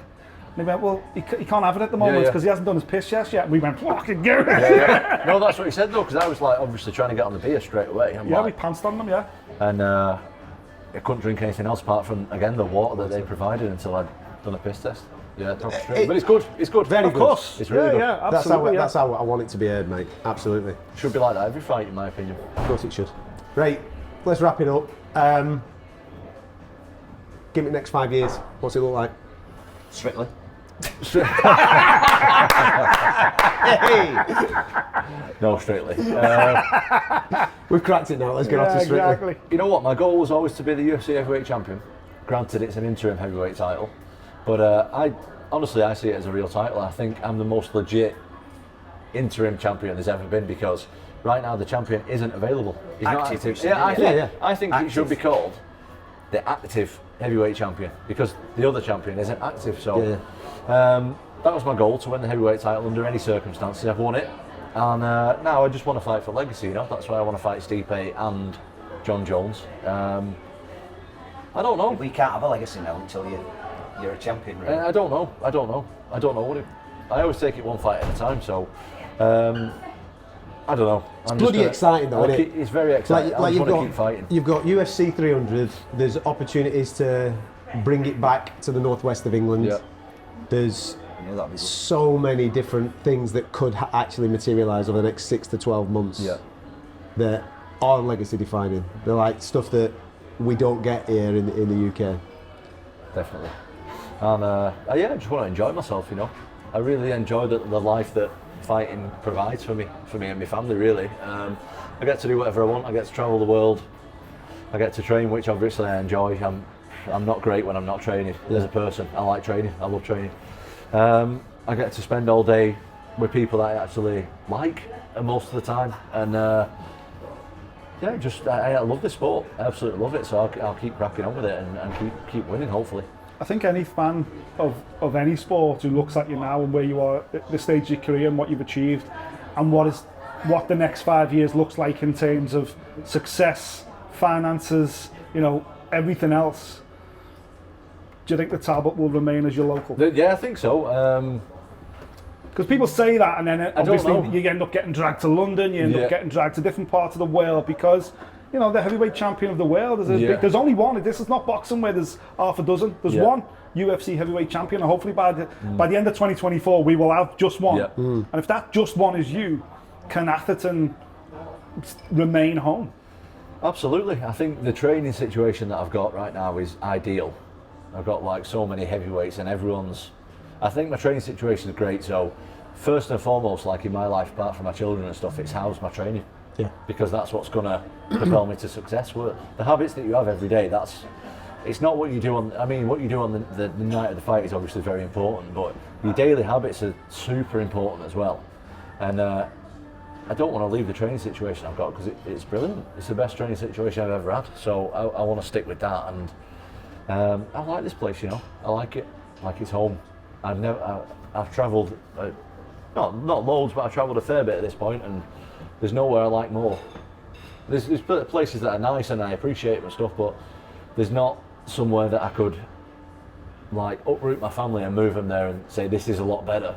And he went, "Well, he can't have it at the moment yeah. because he hasn't done his piss test yet." And we went, "Fucking go!" Yeah. No, that's what he said though, because I was like obviously trying to get on the beer straight away. I'm Yeah, like, we pantsed on them, yeah. and I couldn't drink anything else apart from again the water that they provided until I'd done a piss test. Yeah, straight. But it's good. It's good. Very Of good. course. It's really good. Yeah, That's absolutely. that's how I want it to be heard, mate. Absolutely. Should be like that every fight, in my opinion. Of course it should. Right, let's wrap it up. give me the next 5 years. What's it look like? Strictly. Hey! No, Strictly. We've cracked it now. Let's get off to Strictly. Exactly. You know what? My goal was always to be the UFC heavyweight champion. Granted, it's an interim heavyweight title, but I see it as a real title. I think I'm the most legit interim champion there's ever been, because right now the champion isn't available. He's not active. I think it should be called the active heavyweight champion, because the other champion isn't active. So that was my goal, to win the heavyweight title under any circumstances. I've won it, and now I just want to fight for legacy. You know, that's why I want to fight Stipe and John Jones. I don't know. We can't have a legacy now until you're a champion. Really. I don't know what it. I always take it one fight at a time. So I don't know. It's bloody exciting though, isn't it? It's very exciting. I just want to keep fighting. You've got UFC 300. There's opportunities to bring it back to the northwest of England. Yeah. There's that'd be good. so many different things that could actually materialise over the next 6 to 12 months. Yeah. That are legacy defining. They're like stuff that we don't get here in the UK. Definitely. And I just want to enjoy myself. You know, I really enjoy the life that fighting provides for me and my family. Really, I get to do whatever I want. I get to travel the world. I get to train, which obviously I enjoy. I'm not great when I'm not training. As a person, I like training. I love training. I get to spend all day with people that I actually like most of the time, and I love this sport. I absolutely love it. So I'll keep cracking on with it and keep winning, hopefully. I think any fan of any sport who looks at you now and where you are at this stage of your career and what you've achieved and what the next 5 years looks like in terms of success, finances, you know, everything else. Do you think the Talbot will remain as your local? Yeah, I think so. Because people say that, and then obviously know. you end up getting dragged to London, you end up getting dragged to different parts of the world, because you know the heavyweight champion of the world there's only one. This is not boxing where there's half a dozen. There's one UFC heavyweight champion, and hopefully by the end of 2024 we will have just one. And if that just one is you, can Atherton remain home? Absolutely. I think the training situation that I've got right now is ideal. I've got like so many heavyweights, and I think my training situation is great. So first and foremost, like in my life, apart from my children and stuff, it's how's my training. Yeah. Because that's what's going to propel me to success. The habits that you have every day, it's not what you do on. I mean, what you do on the night of the fight is obviously very important, but your daily habits are super important as well. And I don't want to leave the training situation I've got, because it's brilliant. It's the best training situation I've ever had. So I want to stick with that, and I like this place. You know, I like it. Like it's home. I've travelled, not loads, but I've travelled a fair bit at this point, and there's nowhere I like more. There's places that are nice and I appreciate them and stuff, but there's not somewhere that I could like uproot my family and move them there and say this is a lot better.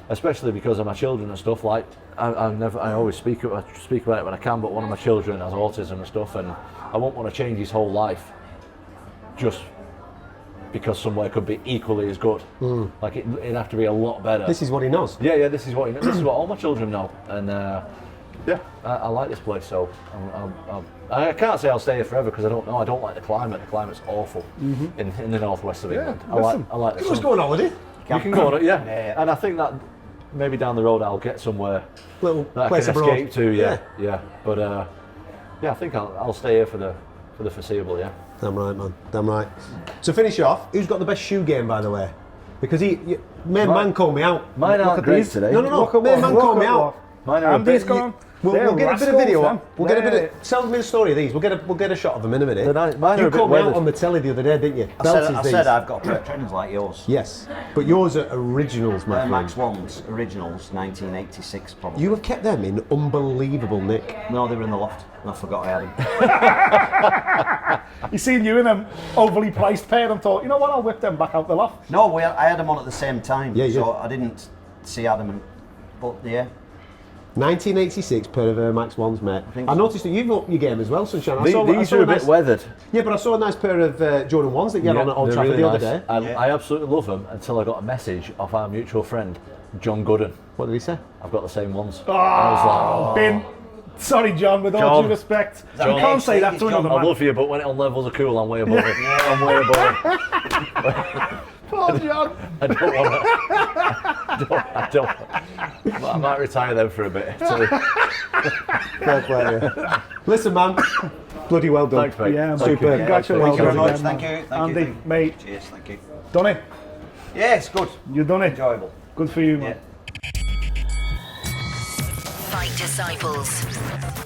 Especially because of my children and stuff. Like I always speak about it when I can, but one of my children has autism and stuff, and I won't want to change his whole life just because somewhere could be equally as good. Like it'd have to be a lot better. This is what he knows. Yeah, this is what he knows. This is what all my children know, and I like this place. So I can't say I'll stay here forever, because I don't know. I don't like the climate. The climate's awful in the northwest of England. I like the sun. Let's go on holiday. You can go on it, yeah. And I think that maybe down the road I'll get somewhere Little that I place can abroad. escape to. Yeah. But I think I'll stay here for the foreseeable. Yeah. Damn right, man. Damn right. To finish off, who's got the best shoe game, by the way? Because man called me out. Mine aren't great today. No. Man called me out. Mine are a Andy's bit. gone. We'll get a bit of video up. We'll get a bit Yeah. of. Tell me the story of these. We'll get a shot of them in a minute. Mine are You a bit called me out weathered. on the telly the other day, didn't you? I said I've got a pair of trainers like yours. Yes, but yours are originals, my They're friend. Max Ones, originals, 1986 probably. You have kept them in unbelievable nick. No, they were in the loft, and I forgot I had them. You seen you in them overly priced pair and thought, you know what, I'll whip them back out the loft. No, I had them on at the same time, Yeah, so I didn't see Adam, but yeah. 1986 pair of Air Max Ones, mate. think I so. noticed that you've upped your game as well, Sunshine. I These saw are a a bit nice, weathered. Yeah, but I saw a nice pair of Jordan 1s that you had on at Old they're Trafford really the other nice. day. I absolutely love them until I got a message off our mutual friend, John Gooden. What did he say? I've got the same ones. I was like, Bin. Sorry, John, with all John. due respect. that You an can't age say thing? that Is to John- another I man. love you, but when it on levels are cool, I'm way above it. I'm way above it. Poor John. I don't want to. I don't. But I might retire then for a bit. So, Fair play. Listen, man, bloody well done. thanks, mate. Yeah, Thank Super. you. Congratulations Thank you very much. again, Thank man. you. Thank you. Andy, mate, Cheers. Thank you. done it. Yeah, it's good. You done it. Enjoyable. Good for you, man. Yeah. Fight Disciples.